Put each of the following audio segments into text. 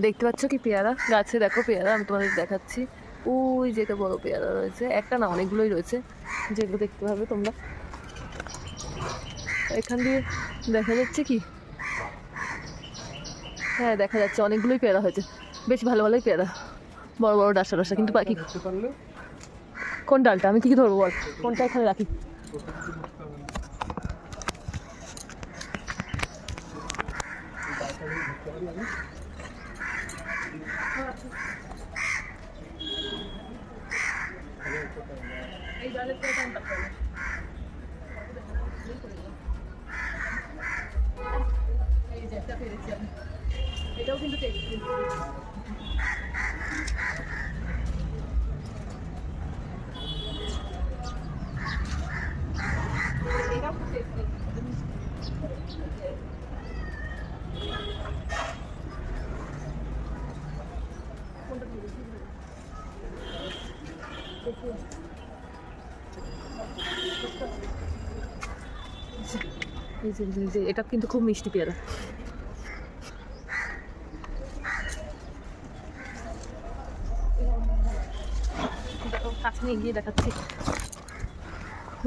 দেখতে পাচ্ছ কি পেয়ারা গাছে? দেখো পেয়ারা, আমি তোমাদের দেখাচ্ছি। ওই যেটা বড় পেয়ারা রয়েছে, একটা না অনেকগুলোই রয়েছে, যেগুলো দেখতে পাবে তোমরা। এখান দিয়ে দেখা যাচ্ছে কি? হ্যাঁ দেখা যাচ্ছে, অনেকগুলোই পেয়ারা হয়েছে, বেশ ভালো ভালোই পেয়ারা, বড় বড় ডাসা ডাসা। কিন্তু পাখি কোন ডালটা আমি কি ধরবো বল? কোনটা এখানে রাখি? এটাও কিন্তু এটা কিন্তু খুব মিষ্টি পেয়ারা। কাছে নিয়ে গিয়ে দেখাচ্ছি।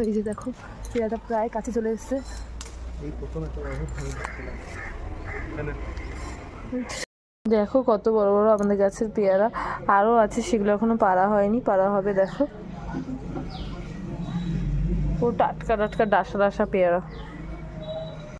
এই যে দেখো পেয়ারাটা প্রায় কাছে চলে এসছে। দেখো কত বড় বড় আমাদের গাছের পেয়ারা, আরো আছে, সেগুলো এখনো পাড়া হয়নি, পাড়া হবে। দেখো পুরো টাটকা টাটকা ডাসা ডাসা পেয়ারা।